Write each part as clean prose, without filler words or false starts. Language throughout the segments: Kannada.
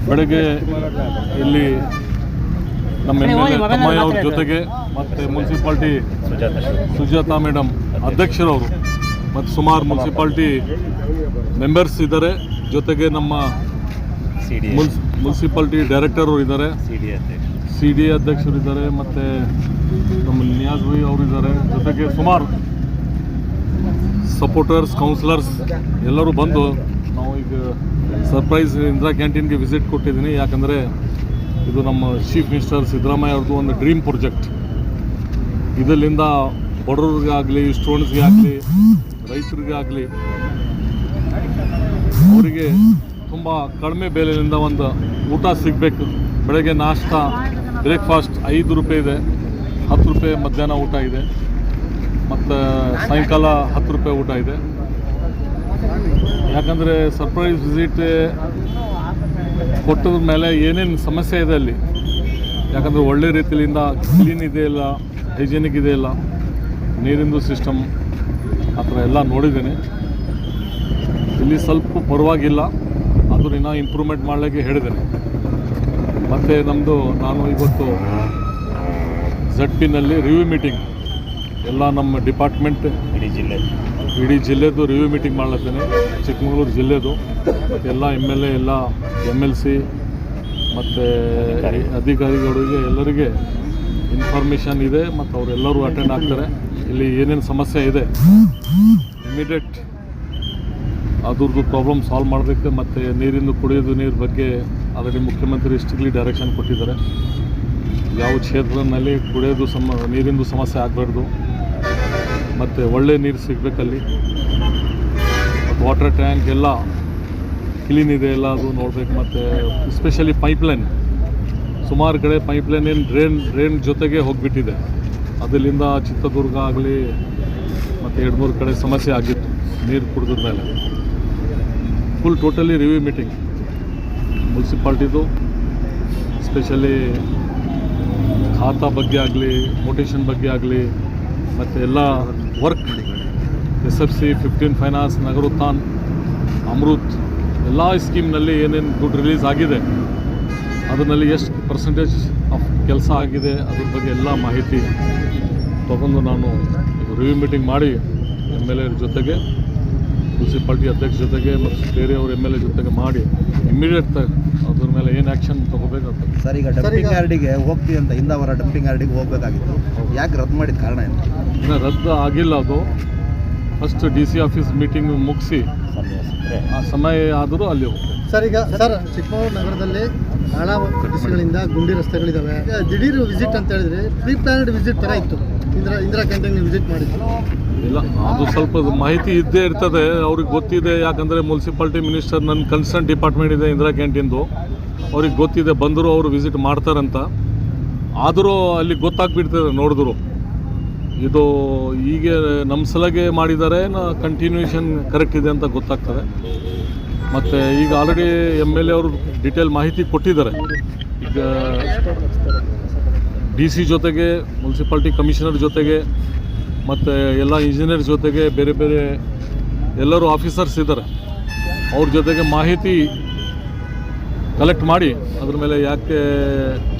ಬೆಳಗ್ಗೆ ಇಲ್ಲಿ ನಮ್ಮ ತಮ್ಮಯ್ಯ ಅವ್ರ ಜೊತೆಗೆ ಮತ್ತು ಮುನ್ಸಿಪಾಲ್ಟಿ ಸುಜಾತಾ ಮೇಡಮ್ ಅಧ್ಯಕ್ಷರವರು ಮತ್ತು ಸುಮಾರು ಮುನ್ಸಿಪಾಲ್ಟಿ ಮೆಂಬರ್ಸ್ ಇದ್ದಾರೆ. ಜೊತೆಗೆ ನಮ್ಮ ಮುನ್ಸಿಪಾಲ್ಟಿ ಡೈರೆಕ್ಟರ್ ಅವರು ಇದ್ದಾರೆ, ಸಿ ಡಿ ಅಧ್ಯಕ್ಷರು ಇದ್ದಾರೆ, ಮತ್ತು ನಮ್ಮ ನಿಯಾಜ್ ಭಾಯಿ ಅವರು ಇದ್ದಾರೆ. ಜೊತೆಗೆ ಸುಮಾರು ಸಪೋರ್ಟರ್ಸ್, ಕೌನ್ಸಿಲರ್ಸ್ ಎಲ್ಲರೂ ಬಂದು ನಾವು ಈಗ ಸರ್ಪ್ರೈಸ್ ಇಂದಿರಾ ಕ್ಯಾಂಟೀನ್ಗೆ ವಿಸಿಟ್ ಕೊಟ್ಟಿದ್ದೀನಿ. ಯಾಕಂದರೆ ಇದು ನಮ್ಮ ಚೀಫ್ ಮಿನಿಸ್ಟರ್ ಸಿದ್ದರಾಮಯ್ಯ ಅವ್ರದ್ದು ಒಂದು ಡ್ರೀಮ್ ಪ್ರಾಜೆಕ್ಟ್. ಇದರಿಂದ ಬಡವರಿಗಾಗಲಿ, ಸ್ಟೂಡೆಂಟ್ಸ್ಗೆ ಆಗಲಿ, ರೈತರಿಗೆ ಆಗಲಿ ಅವರಿಗೆ ತುಂಬ ಕಡಿಮೆ ಬೆಲೆಯಿಂದ ಒಂದು ಊಟ ಸಿಗಬೇಕು. ಬೆಳಗ್ಗೆ ನಾಷ್ಟ ಬ್ರೇಕ್ಫಾಸ್ಟ್ 5 ರೂಪಾಯಿ ಇದೆ, 10 ರೂಪಾಯಿ ಮಧ್ಯಾಹ್ನ ಊಟ ಇದೆ, ಮತ್ತು ಸಾಯಂಕಾಲ 10 ರೂಪಾಯಿ ಊಟ ಇದೆ. ಯಾಕಂದರೆ ಸರ್ಪ್ರೈಸ್ ವಿಸಿಟ್ ಕೊಟ್ಟದ ಮೇಲೆ ಏನೇನು ಸಮಸ್ಯೆ ಇದೆ ಅಲ್ಲಿ, ಯಾಕಂದರೆ ಒಳ್ಳೆ ರೀತಿಯಿಂದ ಕ್ಲೀನ್ ಇದೆ ಇಲ್ಲ, ಹೈಜೆನಿಕ್ ಇದೆ ಇಲ್ಲ, ನೀರಿಂದು ಸಿಸ್ಟಮ್ ಆ ಥರ ಎಲ್ಲ ನೋಡಿದ್ದೇನೆ. ಇಲ್ಲಿ ಸ್ವಲ್ಪ ಪರವಾಗಿಲ್ಲ, ಅದು ಇನ್ನೂ ಇಂಪ್ರೂವ್ಮೆಂಟ್ ಮಾಡಲಿಕ್ಕೆ ಹೇಳಿದ್ದೇನೆ. ಮತ್ತು ನಾನು ಇವತ್ತು ZP-ನಲ್ಲಿ ರಿವ್ಯೂ ಮೀಟಿಂಗ್ ಎಲ್ಲ ನಮ್ಮ ಡಿಪಾರ್ಟ್ಮೆಂಟ್ ಇಡೀ ಜಿಲ್ಲೆದು ರಿವ್ಯೂ ಮೀಟಿಂಗ್ ಮಾಡ್ಲತ್ತೇನೆ. ಚಿಕ್ಕಮಗಳೂರು ಜಿಲ್ಲೆದು ಎಲ್ಲ MLA, ಎಲ್ಲ MLC ಮತ್ತು ಅಧಿಕಾರಿಗಳಿಗೆ ಎಲ್ಲರಿಗೆ ಇನ್ಫಾರ್ಮೇಷನ್ ಇದೆ ಮತ್ತು ಅವರೆಲ್ಲರೂ ಅಟೆಂಡ್ ಆಗ್ತಾರೆ. ಇಲ್ಲಿ ಏನೇನು ಸಮಸ್ಯೆ ಇದೆ ಇಮಿಡಿಯೇಟ್ ಅದ್ರದ್ದು ಪ್ರಾಬ್ಲಮ್ ಸಾಲ್ವ್ ಮಾಡಬೇಕು. ಮತ್ತು ನೀರಿಂದು ಕುಡಿಯೋದು ನೀರು ಬಗ್ಗೆ ಆಲ್ರೆಡಿ ಮುಖ್ಯಮಂತ್ರಿ ಸ್ಟ್ರಿಕ್ಟ್ಲಿ ಡೈರೆಕ್ಷನ್ ಕೊಟ್ಟಿದ್ದಾರೆ. ಯಾವ ಕ್ಷೇತ್ರದಲ್ಲಿ ಕುಡಿಯೋದು ನೀರಿಂದು ಸಮಸ್ಯೆ ಆಗಬಾರ್ದು, ಮತ್ತು ಒಳ್ಳೆ ನೀರು ಸಿಗಬೇಕಲ್ಲಿ. ಮತ್ತು ವಾಟರ್ ಟ್ಯಾಂಕ್ ಎಲ್ಲ ಕ್ಲೀನ್ ಇದೆ ಎಲ್ಲ ಅದು ನೋಡಬೇಕು. ಮತ್ತು ಎಸ್ಪೆಷಲಿ ಪೈಪ್ಲೈನ್, ಸುಮಾರು ಕಡೆ ಪೈಪ್ಲೈನ್ ಏನು ಡ್ರೈನ್ ಜೊತೆಗೆ ಹೋಗಿಬಿಟ್ಟಿದೆ. ಅದರಿಂದ ಚಿತ್ರದುರ್ಗ ಆಗಲಿ ಮತ್ತು 2-3 ಕಡೆ ಸಮಸ್ಯೆ ಆಗಿತ್ತು ನೀರು ಕುಡಿದ ಮೇಲೆ. ಫುಲ್ ಟೋಟಲಿ ರಿವ್ಯೂ ಮೀಟಿಂಗ್ ಮುನ್ಸಿಪಾಲ್ಟಿದು, ಸ್ಪೆಷಲಿ ಖಾತಾ ಬಗ್ಗೆ ಆಗಲಿ, ಮೋಟೇಷನ್ ಬಗ್ಗೆ ಆಗಲಿ, ಮತ್ತು ಎಲ್ಲ work SFC, 15 finance, Nagarothana, Amrut ಎಲ್ಲ ಸ್ಕೀಮ್ನಲ್ಲಿ ಏನೇನು ದುಡ್ಡು ರಿಲೀಸ್ ಆಗಿದೆ, ಅದರಲ್ಲಿ ಎಷ್ಟು ಪರ್ಸೆಂಟೇಜ್ ಆಫ್ ಕೆಲಸ ಆಗಿದೆ, ಅದ್ರ ಬಗ್ಗೆ ಎಲ್ಲ ಮಾಹಿತಿ ತಗೊಂಡು ನಾನು ರಿವ್ಯೂ ಮೀಟಿಂಗ್ ಮಾಡಿ MLA ಜೊತೆಗೆ, ಮುನ್ಸಿಪಾಲ್ಟಿ ಅಧ್ಯಕ್ಷ ಜೊತೆಗೆ ಮತ್ತು ಬೇರೆಯವರು MLA ಜೊತೆಗೆ ಮಾಡಿ ಇಮ್ಮಿಡಿಯೇಟ್ ಅದ್ರ ಮೇಲೆ ಏನು ಆ್ಯಕ್ಷನ್ ತೊಗೋಬೇಕಾಗ್ತದೆ. ಸರ್, ಈಗ ಡಂಪಿಂಗ್ ಯಾರ್ಡಿಗೆ ಹೋಗ್ತೀವಿ ಅಂತ ಇಂದವರ ಡಂಪಿಂಗ್ ಯಾರ್ಡಿಗೆ ಹೋಗಬೇಕಾಗಿತ್ತು, ಯಾಕೆ ರದ್ದು ಮಾಡಿದ ಕಾರಣ ಏನು? ಇನ್ನು ರದ್ದು ಆಗಿಲ್ಲ. ಅದು ಫಸ್ಟ್ DC ಆಫೀಸ್ ಮೀಟಿಂಗ್ ಮುಗಿಸಿ ಆ ಸಮಯ ಆದರೂ ಅಲ್ಲಿ ಹೋಗ್ತೇವೆ. ಸರ್, ಈಗ ಚಿಕ್ಕಮಗಳೂರು ನಗರದಲ್ಲಿ ನಾನಾ ದಿವಸಗಳಿಂದ ಗುಂಡಿ ರಸ್ತೆಗಳಿದ್ದಾವೆ. ದಿಢೀರ್ ವಿಸಿಟ್ ಅಂತ ಹೇಳಿದ್ರೆ ಪ್ರೀ ಪ್ಲಾನ್ಡ್ ವಿಸಿಟ್ ಥರ ಇತ್ತು. ಇಂದಿರಾ ಕ್ಯಾಂಟೀನ್ ವಿಸಿಟ್ ಮಾಡಿದ್ರು ಇಲ್ಲ, ಅದು ಸ್ವಲ್ಪ ಮಾಹಿತಿ ಇದ್ದೇ ಇರ್ತದೆ, ಅವ್ರಿಗೆ ಗೊತ್ತಿದೆ. ಯಾಕಂದರೆ ಮುನ್ಸಿಪಾಲ್ಟಿ ಮಿನಿಸ್ಟರ್ ನನ್ನ ಕನ್ಸರ್ನ್ ಡಿಪಾರ್ಟ್ಮೆಂಟ್ ಇದೆ ಇಂದಿರಾ ಕ್ಯಾಂಟೀನ್ದು, ಅವ್ರಿಗೆ ಗೊತ್ತಿದೆ, ಬಂದರೂ ಅವರು ವಿಸಿಟ್ ಮಾಡ್ತಾರಂತ. ಆದರೂ ಅಲ್ಲಿ ಗೊತ್ತಾಗ್ಬಿಡ್ತದೆ ನೋಡಿದ್ರು ಇದು ಈಗ ನಮ್ಮ ಸಲಗೆ ಮಾಡಿದ್ದಾರೆ, ಕಂಟಿನ್ಯೂಷನ್ ಕರೆಕ್ಟ್ ಇದೆ ಅಂತ ಗೊತ್ತಾಗ್ತದೆ. ಮತ್ತು ಈಗ ಆಲ್ರೆಡಿ MLA ಅವರು ಡಿಟೇಲ್ ಮಾಹಿತಿ ಕೊಟ್ಟಿದ್ದಾರೆ. ಈಗ DC ಜೊತೆಗೆ, ಮುನ್ಸಿಪಾಲ್ಟಿ ಕಮಿಷನರ್ ಜೊತೆಗೆ, ಮತ್ತು ಎಲ್ಲ ಇಂಜಿನಿಯರ್ ಜೊತೆಗೆ ಬೇರೆ ಬೇರೆ ಎಲ್ಲರೂ ಆಫೀಸರ್ಸ್ ಇದ್ದಾರೆ. ಅವ್ರ ಜೊತೆಗೆ ಮಾಹಿತಿ ಕಲೆಕ್ಟ್ ಮಾಡಿ ಅದ್ರ ಮೇಲೆ ಯಾಕೆ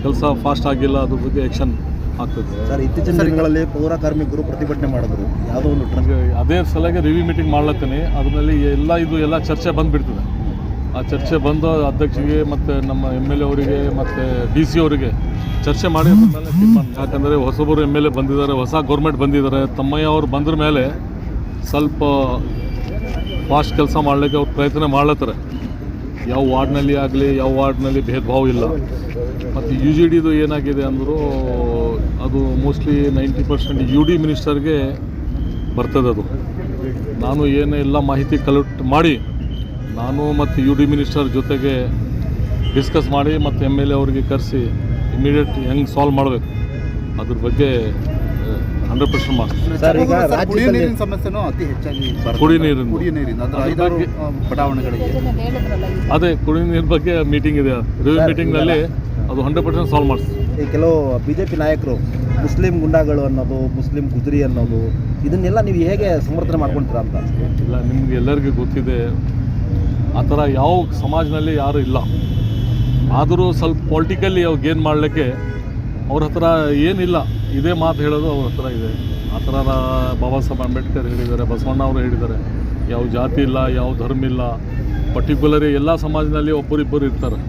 ಕೆಲಸ ಫಾಸ್ಟ್ ಆಗಿಲ್ಲ ಅದ್ರ ಬಗ್ಗೆ ಆ್ಯಕ್ಷನ್ ಆಗ್ತದೆ. ಸರ್, ಇತ್ತೀಚಿನ ದಿನಗಳಲ್ಲಿ ಪೌರ ಕಾರ್ಮಿಕರು ಪ್ರತಿಭಟನೆ ಮಾಡಿದ್ರು, ಯಾವುದೋ ಒಂದು ಅದೇ ಸಲಗೆ ರಿವ್ಯೂ ಮೀಟಿಂಗ್ ಮಾಡ್ಲತ್ತೀನಿ. ಅದ್ರಲ್ಲಿ ಎಲ್ಲ ಚರ್ಚೆ ಬಂದುಬಿಡ್ತದೆ. ಆ ಚರ್ಚೆ ಬಂದು ಅಧ್ಯಕ್ಷರಿಗೆ ಮತ್ತು ನಮ್ಮ MLA ಅವರಿಗೆ ಮತ್ತು DC ಅವರಿಗೆ ಚರ್ಚೆ ಮಾಡಿ ಮೇಲೆ ತೀರ್ಮಾನ. ಯಾಕಂದರೆ ಹೊಸಬರು MLA ಬಂದಿದ್ದಾರೆ, ಹೊಸ ಗೌರ್ಮೆಂಟ್ ಬಂದಿದ್ದಾರೆ. ತಮ್ಮಯ್ಯ ಅವರು ಬಂದ್ರ ಮೇಲೆ ಸ್ವಲ್ಪ ಫಾಸ್ಟ್ ಕೆಲಸ ಮಾಡಲಿಕ್ಕೆ ಅವ್ರು ಪ್ರಯತ್ನ ಮಾಡ್ಲತ್ತಾರೆ. ಯಾವ ವಾರ್ಡ್ನಲ್ಲಿ ಆಗಲಿ, ಯಾವ ವಾರ್ಡ್ನಲ್ಲಿ ಭೇದ ಭಾವ ಇಲ್ಲ. ಮತ್ತು UGDದು ಏನಾಗಿದೆ ಅಂದರೂ ಅದು ಮೋಸ್ಟ್ಲಿ 90% UD ಮಿನಿಸ್ಟರ್ಗೆ ಬರ್ತದೆ. ಅದು ನಾನು ಏನೆಲ್ಲ ಮಾಹಿತಿ ಕಲೆಕ್ಟ್ ಮಾಡಿ ನಾನು ಮತ್ತು UD ಮಿನಿಸ್ಟರ್ ಜೊತೆಗೆ ಡಿಸ್ಕಸ್ ಮಾಡಿ ಮತ್ತು MLA ಅವರಿಗೆ ಕರೆಸಿ ಇಮಿಡಿಯೇಟ್ ಹೆಂಗೆ ಸಾಲ್ವ್ ಮಾಡಬೇಕು ಅದ್ರ ಬಗ್ಗೆ 100% ಮಾಡ್ತೀವಿ. ಸರ್, ಈಗ ಕುಡಿಯ ನೀರಿನ ಸಮಸ್ಯೆನೂ ಅತಿ ಹೆಚ್ಚಾಗಿ ಕುಡಿಯ ನೀರಿನ ಬಡಾವಣೆಗಳಿಗೆ ಅದೇ ಕುಡಿಯ ನೀರಿನ ಬಗ್ಗೆ ಮೀಟಿಂಗ್ ಇದೆ. ರಿವ್ಯೂ ಮೀಟಿಂಗ್ನಲ್ಲಿ ಅದು 100% ಸಾಲ್ವ್ ಮಾಡಿಸ್ತೀವಿ. ಈ ಕೆಲವು BJP ನಾಯಕರು ಮುಸ್ಲಿಂ ಗುಂಡಾಗಳು ಅನ್ನೋದು, ಮುಸ್ಲಿಂ ಗುಜರಿ ಅನ್ನೋದು, ಇದನ್ನೆಲ್ಲ ನೀವು ಹೇಗೆ ಸಮರ್ಥನೆ ಮಾಡ್ಕೊಳ್ತೀರಾ ಅಂತ? ಇಲ್ಲ, ನಿಮ್ಗೆ ಎಲ್ಲರಿಗೂ ಗೊತ್ತಿದೆ, ಆ ಥರ ಯಾವ ಸಮಾಜದಲ್ಲಿ ಯಾರೂ ಇಲ್ಲ. ಆದರೂ ಸ್ವಲ್ಪ ಪೊಲಿಟಿಕಲಿ ಅವ್ರು ಗೇನ್ ಮಾಡಲಿಕ್ಕೆ ಅವ್ರ ಹತ್ರ ಏನಿಲ್ಲ, ಇದೇ ಮಾತು ಹೇಳೋದು ಅವ್ರ ಹತ್ರ ಇದೆ. ಆ ಥರ ಬಾಬಾ ಸಾಹೇಬ್ ಅಂಬೇಡ್ಕರ್ ಹೇಳಿದ್ದಾರೆ, ಬಸವಣ್ಣ ಅವರು ಹೇಳಿದ್ದಾರೆ, ಯಾವ ಜಾತಿ ಇಲ್ಲ, ಯಾವ ಧರ್ಮ ಇಲ್ಲ, ಪರ್ಟಿಕ್ಯುಲರಿ ಎಲ್ಲ ಸಮಾಜದಲ್ಲಿ ಒಬ್ಬರಿಬ್ಬರು ಇರ್ತಾರೆ.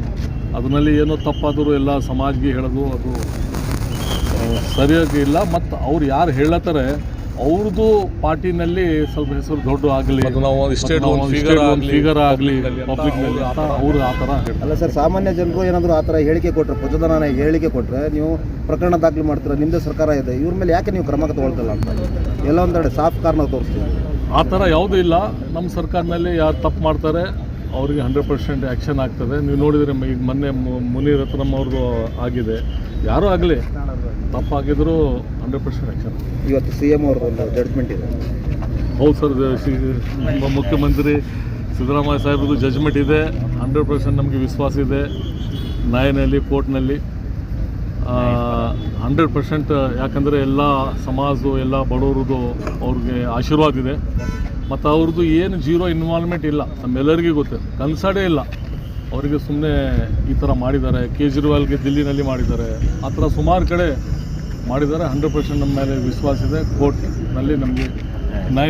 ಅದರಲ್ಲಿ ಏನೋ ತಪ್ಪಾದರೂ ಎಲ್ಲ ಸಮಾಜ್ಗೆ ಹೇಳೋದು ಅದು ಸರಿಯಾಗಿ ಇಲ್ಲ. ಮತ್ತು ಅವ್ರು ಯಾರು ಹೇಳತ್ತಾರೆ ಅವ್ರದ್ದು ಪಾರ್ಟಿನಲ್ಲಿ ಸ್ವಲ್ಪ ಹೆಸರು ದೊಡ್ಡ ಆಗಲಿ, ಫಿಗರ್ ಆಗಲಿ ಪಬ್ಲಿಕ್ನಲ್ಲಿ, ಅವರು ಆ ಥರ ಹೇಳ್ತಾರೆ. ಅಲ್ಲ ಸರ್, ಸಾಮಾನ್ಯ ಜನರು ಏನಾದರೂ ಆ ಥರ ಹೇಳಿಕೆ ಕೊಟ್ಟರೆ, ಪ್ರಚೋದನ ಹೇಳಿಕೆ ಕೊಟ್ಟರೆ ನೀವು ಪ್ರಕರಣ ದಾಖಲೆ ಮಾಡ್ತೀರಾ, ನಿಮ್ಮದೇ ಸರ್ಕಾರ ಇದೆ, ಇವ್ರ ಮೇಲೆ ಯಾಕೆ ನೀವು ಕ್ರಮ ತಗೊಳ್ತಲ್ಲ ಅಂತ ಎಲ್ಲ ಒಂದೆಡೆ ಸಾಫ್ಟ್ ಕಾರ್ನ ತೋರಿಸ್ತೀವಿ. ಆ ಥರ ಯಾವುದೂ ಇಲ್ಲ. ನಮ್ಮ ಸರ್ಕಾರದಲ್ಲಿ ಯಾರು ತಪ್ಪು ಮಾಡ್ತಾರೆ ಅವರಿಗೆ 100% ಆ್ಯಕ್ಷನ್ ಆಗ್ತದೆ. ನೀವು ನೋಡಿದರೆ ಈಗ ಮೊನ್ನೆ ಮುನೀರ್ ರತ್ನಮ್ ಅವ್ರದ್ದು ಆಗಿದೆ. ಯಾರೂ ಆಗಲಿ ತಪ್ಪಾಗಿದ್ದರೂ 100% ಆ್ಯಕ್ಷನ್. ಇವತ್ತು CM ಅವ್ರದ್ದು ಜಡ್ಜ್ಮೆಂಟ್ ಇದೆ. ಹೌದು ಸರ್, ಮುಖ್ಯಮಂತ್ರಿ ಸಿದ್ದರಾಮಯ್ಯ ಸಾಹೇಬ್ರದ್ದು ಜಜ್ಮೆಂಟ್ ಇದೆ. 100% ನಮಗೆ ವಿಶ್ವಾಸ ಇದೆ ನ್ಯಾಯಾಲಯದಲ್ಲಿ, ಕೋರ್ಟ್ನಲ್ಲಿ 100%. ಯಾಕಂದರೆ ಎಲ್ಲ ಸಮಾಜದ್ದು, ಎಲ್ಲ ಬಡವರದ್ದು ಅವ್ರಿಗೆ ಆಶೀರ್ವಾದ ಇದೆ. ಮತ್ತು ಅವ್ರದ್ದು ಏನು ಜೀರೋ ಇನ್ವಾಲ್ವ್ಮೆಂಟ್ ಇಲ್ಲ, ನಮ್ಮೆಲ್ಲರಿಗೂ ಗೊತ್ತು, ಕನ್ಸರ್ಡೇ ಇಲ್ಲ ಅವರಿಗೆ. ಸುಮ್ಮನೆ ಈ ಥರ ಮಾಡಿದ್ದಾರೆ, ಕೇಜ್ರಿವಾಲ್ಗೆ ದಿಲ್ಲಿನಲ್ಲಿ ಮಾಡಿದ್ದಾರೆ, ಆ ಥರ ಸುಮಾರು ಕಡೆ ಮಾಡಿದ್ದಾರೆ. 100% ನಮ್ಮ ಮೇಲೆ ವಿಶ್ವಾಸ ಇದೆ. ಕೋರ್ಟ್ನಲ್ಲಿ ನಮಗೆ ನ್ಯಾಯ